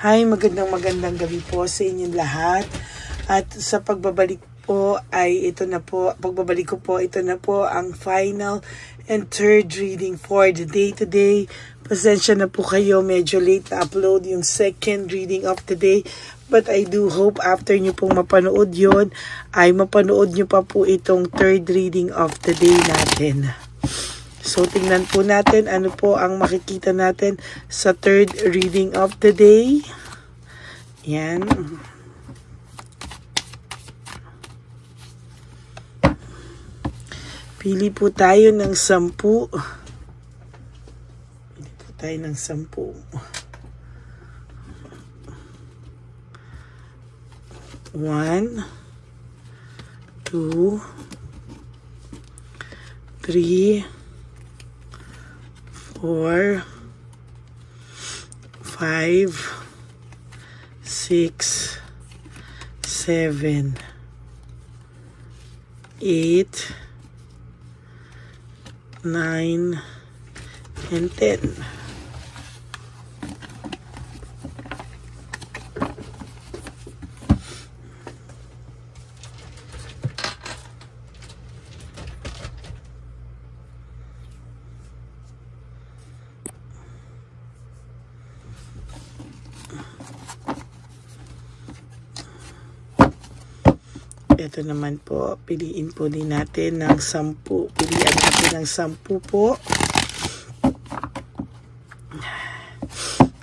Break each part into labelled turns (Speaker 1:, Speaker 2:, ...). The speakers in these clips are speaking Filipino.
Speaker 1: Hi, magandang gabi po sa inyong lahat. At sa pagbabalik po ay ito na po, pagbabalik ko po, ito na po ang final and third reading for the day today. Pasensya na po kayo, medyo late na upload yung second reading of the day. But I do hope after nyo pong mapanood yon ay mapanood nyo pa po itong third reading of the day natin. So, tingnan po natin ano po ang makikita natin sa third reading of the day. Yan. Pili po tayo ng 10. Pili po tayo ng 10. 1, 2, 3, 4, 5, 6, 7, 8, 9, and 10. Ito naman po, piliin po din natin ng 10. Pilihan natin ng 10 po.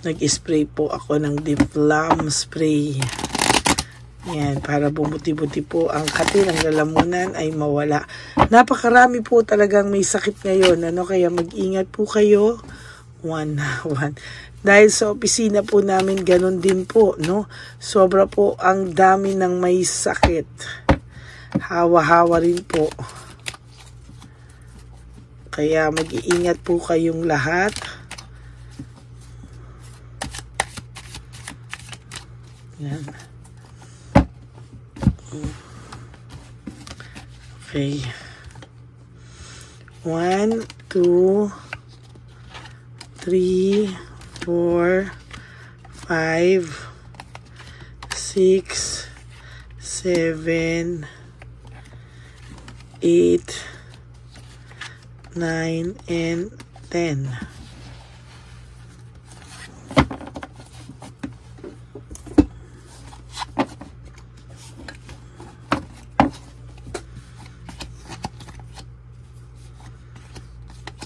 Speaker 1: Nag-spray po ako ng Deep Plum spray. Yan, para bumuti-buti po ang kati ng lalamunan ay mawala. Napakarami po talagang may sakit ngayon. Kaya mag-ingat po kayo. One. Dahil sa opisina po namin, ganun din po, no? Sobra po ang dami ng may sakit. Hawa-hawa rin po. Kaya mag-iingat po kayong lahat. Yan. Okay. 1, 2, 3, 4, 5, 6, 7, 8, 9, and 10.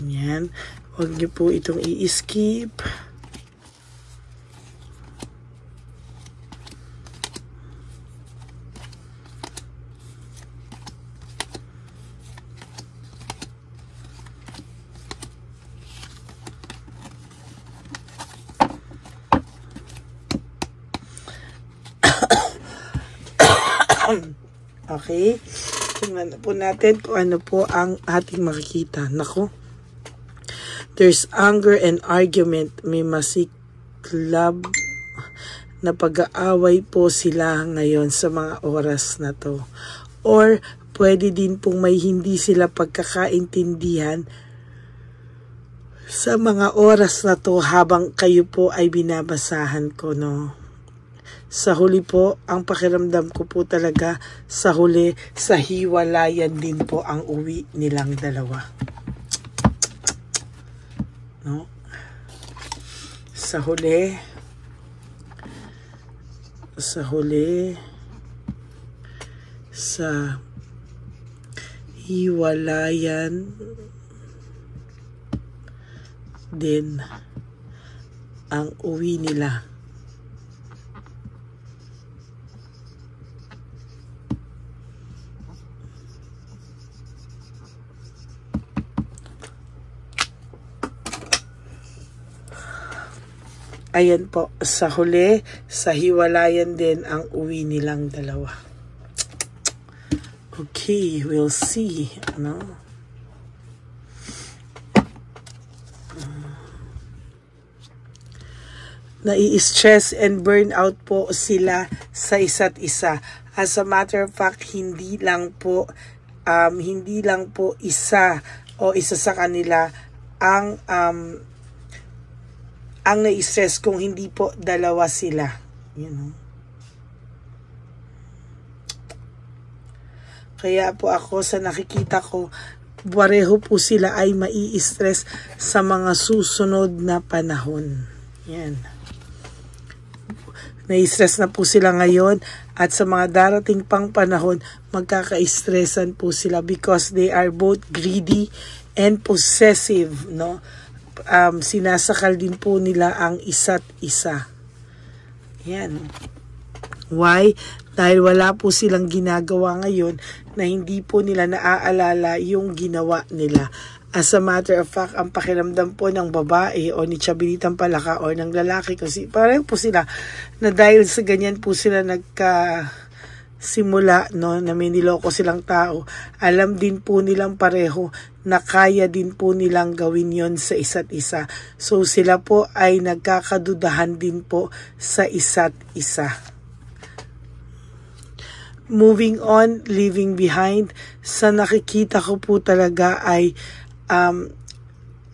Speaker 1: Yan. Huwag niyo po itong i-skip. Okay. Tingnan po natin kung ano po ang ating makikita. Nako. There's anger and argument. May masiklab na pag-aaway po sila ngayon sa mga oras na to. Or pwede din pong may hindi sila pagkakaintindihan sa mga oras na to habang kayo po ay binabasahan ko, no? Sa huli po, ang pakiramdam ko po talaga sa huli, sa hiwalayan din po ang uwi nilang dalawa. No? Sa huli, sa hiwalayan din ang uwi nila. Ayan po, sa huli, sa hiwalayan din ang uwi nilang dalawa. Okay, we'll see. Ano? Nai-stress and burnout po sila sa isa't isa. As a matter of fact, hindi lang po isa o isa sa kanila ang ang na-stress kung hindi po dalawa sila. You know? Kaya po ako sa nakikita ko, pareho po sila ay mai-stress sa mga susunod na panahon. Yan. Na-stress na po sila ngayon at sa mga darating pang panahon, magkaka-stressan po sila because they are both greedy and possessive, no? Sinasakal din po nila ang isa't isa. Yan. Why? Dahil wala po silang ginagawa ngayon na hindi po nila naaalala yung ginawa nila. As a matter of fact, ang pakiramdam po ng babae o ni Chabilitang Palaka o ng lalaki kasi pareho po sila na dahil sa ganyan po sila simula, no, na may niloko silang tao, alam din po nilang pareho na kaya din po nilang gawin yon sa isa't isa. So sila po ay nagkakadudahan din po sa isa't isa. Moving on, leaving behind, sa nakikita ko po talaga ay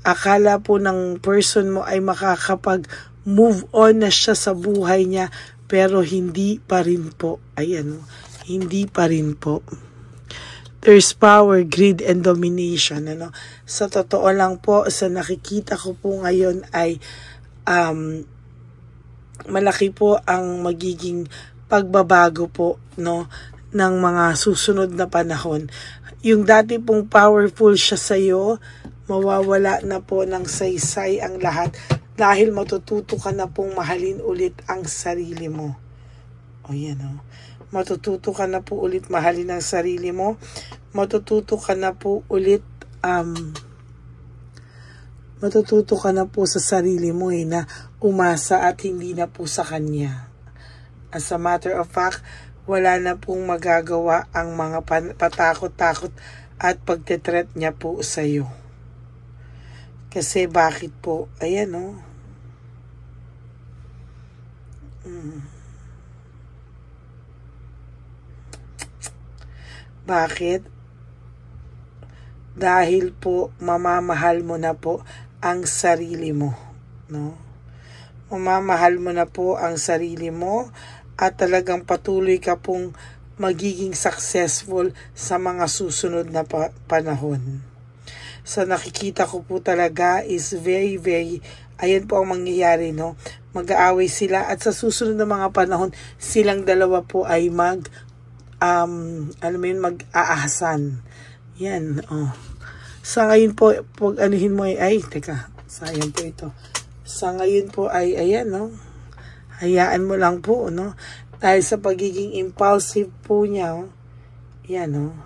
Speaker 1: akala po ng person mo ay makakapag-move on na siya sa buhay niya, pero hindi pa rin po. Ayan, hindi pa rin po. There's power, greed, and domination. Ano? Sa totoo lang po, sa nakikita ko po ngayon ay malaki po ang magiging pagbabago po, no, ng mga susunod na panahon. Yung dati pong powerful siya sa iyo, mawawala na po ng saysay ang lahat dahil matututo ka na pong mahalin ulit ang sarili mo. O yan o. Matututo ka na po ulit mahalin ang sarili mo. Matututo ka na po ulit matututo ka na po sa sarili mo na umasa at hindi na po sa kanya. As a matter of fact, wala na pong magagawa ang mga patakot-takot at pagtetret niya po sa iyo. Kasi bakit po? Ayan o. Bakit? Dahil po mamamahal mo na po ang sarili mo, no? Mamamahal mo na po ang sarili mo at talagang patuloy ka pong magiging successful sa mga susunod na panahon. Sa nakikita ko po talaga is very, ayan po ang mangyayari, no? Mag-aaway sila at sa susunod na mga panahon, silang dalawa po ay mag-aahasan. Yan, oh. Sa ngayon po, pag anuhin mo teka, sayang po ito. Sa ngayon po ay, ayan, no? Hayaan mo lang po, no? Dahil sa pagiging impulsive po niya, oh. Yan, no?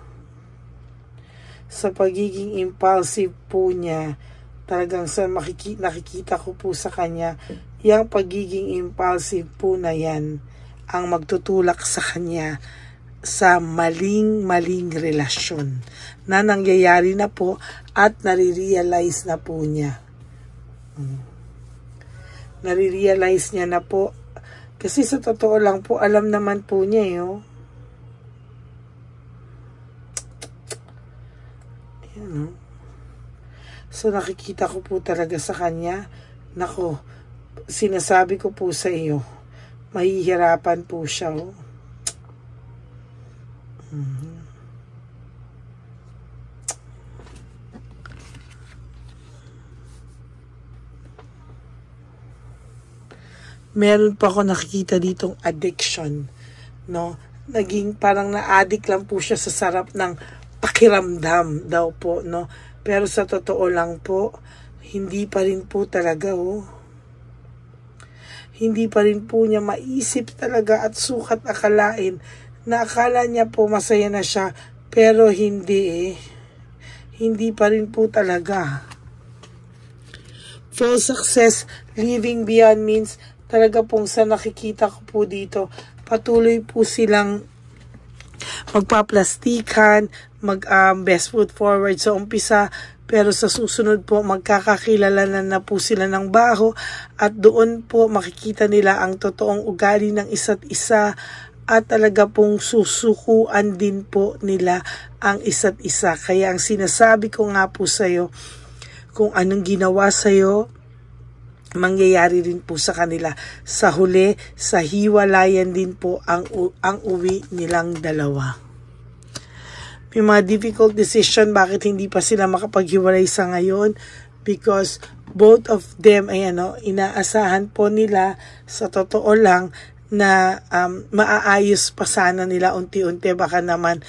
Speaker 1: Sa pagiging impulsive po niya, talagang sa nakikita ko po sa kanya, yung pagiging impulsive po na yan, ang magtutulak sa kanya sa maling relasyon na nangyayari na po at nare-realize na po niya. Nare-realize niya na po. Kasi sa totoo lang po, alam naman po niya Ayan, So nakikita ko po talaga sa kanya, nako, sinasabi ko po sa iyo, mahihirapan po siya. Meron pa ako nakikita ditong addiction, no? Naging parang na-addict lang po siya sa sarap ng pakiramdam daw po, no? Pero sa totoo lang po, hindi pa rin po talaga, Hindi pa rin po niya maisip talaga at sukat akalain na akala niya po masaya na siya, pero hindi Hindi pa rin po talaga. Full success, living beyond means, talaga pong sa nakikita ko po dito, patuloy po silang magpaplastikan, best foot forward sa umpisa, pero sa susunod po magkakakilala na po sila ng baho at doon po makikita nila ang totoong ugali ng isa't isa at talaga pong susukuan din po nila ang isa't isa. Kaya ang sinasabi ko nga po sa'yo, kung anong ginawa sa'yo, mangyayari rin po sa kanila. Sa huli, sa hiwalayan din po ang uwi nilang dalawa. May mga difficult decision bakit hindi pa sila makapaghiwalay sa ngayon, because both of them ay inaasahan po nila sa totoo lang na maaayos pa sana nila unti-unti, baka naman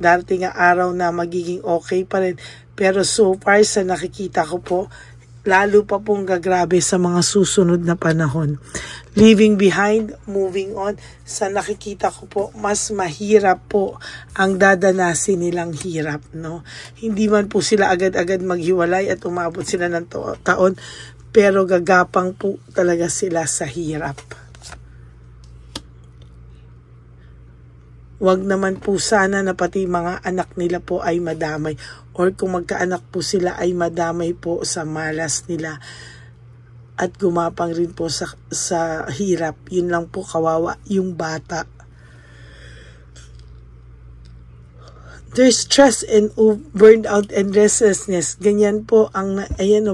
Speaker 1: darating ang araw na magiging okay pa rin. Pero so far sa nakikita ko po, lalo pa pong gagrabe sa mga susunod na panahon. Leaving behind, moving on, sa nakikita ko po, mas mahirap po ang dadanasin nilang hirap, no? Hindi man po sila agad-agad maghiwalay at umabot sila ng taon, pero gagapang po talaga sila sa hirap. Wag naman po sana na pati mga anak nila po ay madamay, or kung magkaanak po sila ay madamay po sa malas nila at gumapang rin po sa hirap. Yun lang po, kawawa yung bata. There's stress and burnout and restlessness. Ganyan po ang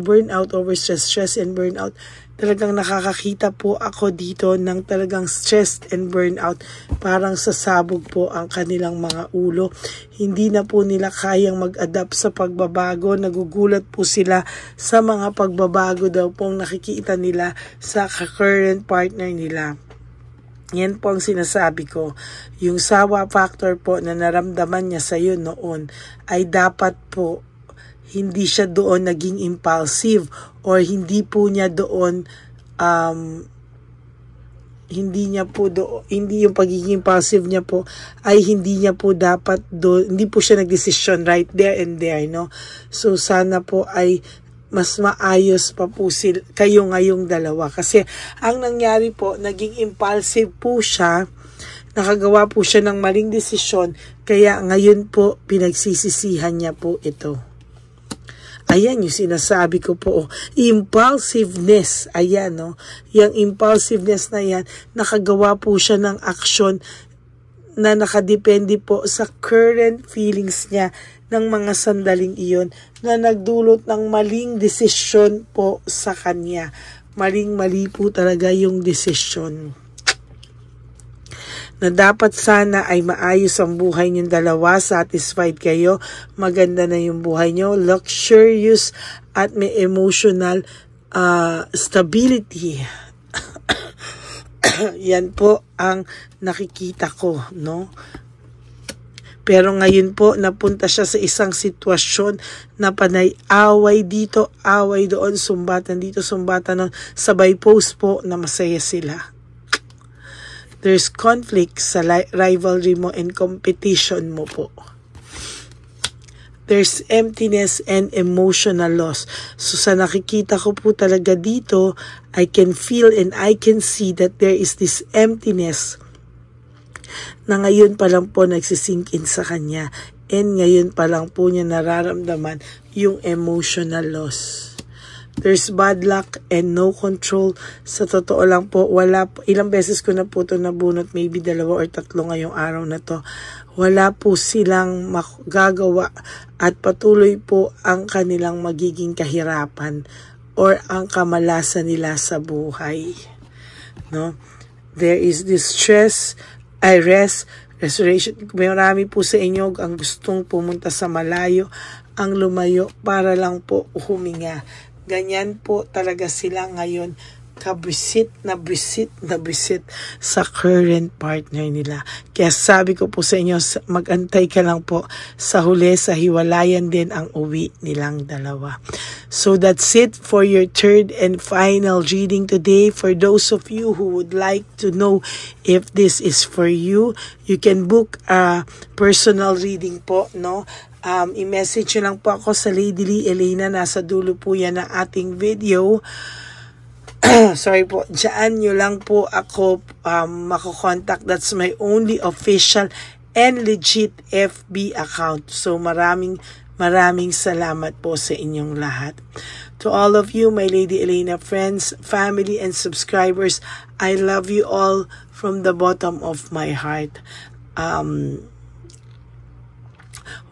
Speaker 1: burnout, overstress, stress and burnout. Talagang nakakakita po ako dito ng talagang stressed and burnout. Parang sasabog po ang kanilang mga ulo. Hindi na po nila kayang mag-adapt sa pagbabago. Nagugulat po sila sa mga pagbabago daw pong nakikita nila sa current partner nila. Yan po ang sinasabi ko. Yung sawa factor po na naramdaman niya sa iyo noon ay dapat po hindi siya doon naging impulsive, or hindi po niya doon hindi yung pagiging impulsive niya po ay hindi niya po dapat doon, hindi po siya nagdesisyon right there and there, no? So sana po ay mas maayos pa po kayo ngayong dalawa, kasi ang nangyari po, naging impulsive po siya, nakagawa po siya ng maling desisyon, kaya ngayon po pinagsisisihan niya po ito. Ayan yung sinasabi ko po, impulsiveness. Ayan, no? Yung impulsiveness na yan, nakagawa po siya ng aksyon na nakadepende po sa current feelings niya ng mga sandaling iyon, na nagdulot ng maling desisyon po sa kanya. Maling-mali po talaga yung desisyon. Na dapat sana ay maayos ang buhay niyong dalawa, satisfied kayo, maganda na yung buhay niyo, luxurious at may emotional stability. Yan po ang nakikita ko, no? Pero ngayon po, napunta siya sa isang sitwasyon na panay away dito, away doon, sumbatan dito, sumbatan doon, sabay post po na masaya sila. There's conflict sa rivalry mo and competition mo po. There's emptiness and emotional loss. So sa nakikita ko po talaga dito, I can feel and I can see that there is this emptiness na ngayon pa lang po nagsisink in sa kanya. And ngayon pa lang po niya nararamdaman yung emotional loss. There's bad luck and no control. Sa totoo lang po, ilang beses ko na po ito nabunot, maybe 2 or 3 ngayong araw na to. Wala po silang magagawa at patuloy po ang kanilang magiging kahirapan or ang kamalasan nila sa buhay. No? There is this stress, restoration. Marami po sa inyo ang gustong pumunta sa malayo, ang lumayo para lang po huminga. Ganyan po talaga sila ngayon, kabisit na bisit sa current partner nila. Kaya sabi ko po sa inyo, mag-antay ka lang po, sa huli, sa hiwalayan din ang uwi nilang dalawa. So that's it for your third and final reading today. For those of you who would like to know if this is for you, you can book a personal reading po, no? I-message nyo lang po ako sa Lady Lee Elena. Nasa dulo po yan ng ating video. Sorry po. Diyan nyo lang po ako mako-contact. That's my only official and legit FB account. So maraming salamat po sa inyong lahat. To all of you, my Lady Elena friends, family, and subscribers, I love you all from the bottom of my heart.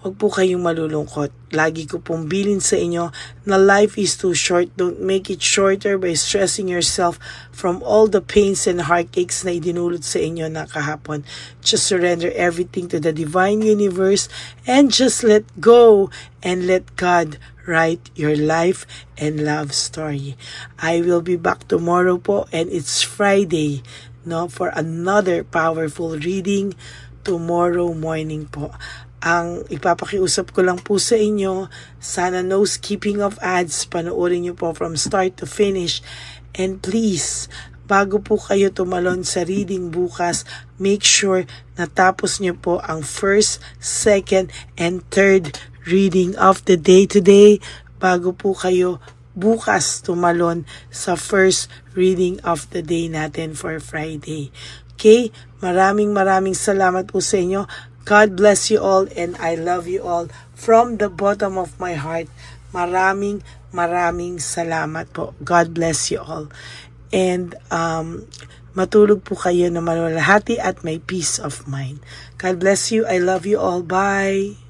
Speaker 1: Huwag po kayong malulungkot. Lagi ko pong bilin sa inyo na life is too short. Don't make it shorter by stressing yourself from all the pains and heartaches na idinulot sa inyo na kahapon. Just surrender everything to the divine universe and just let go and let God write your life and love story. I will be back tomorrow po, and it's Friday, no, for another powerful reading tomorrow morning po. Ang ipapakiusap ko lang po sa inyo, sana no skipping of ads, panoorin nyo po from start to finish. And please, bago po kayo tumalon sa reading bukas, make sure natapos nyo po ang first, second, and third reading of the day today bago po kayo bukas tumalon sa first reading of the day natin for Friday. Okay? Maraming salamat po sa inyo. God bless you all, and I love you all from the bottom of my heart. Maraming salamat po. God bless you all. And matulog po kayo na malulahati at may peace of mind. God bless you. I love you all. Bye.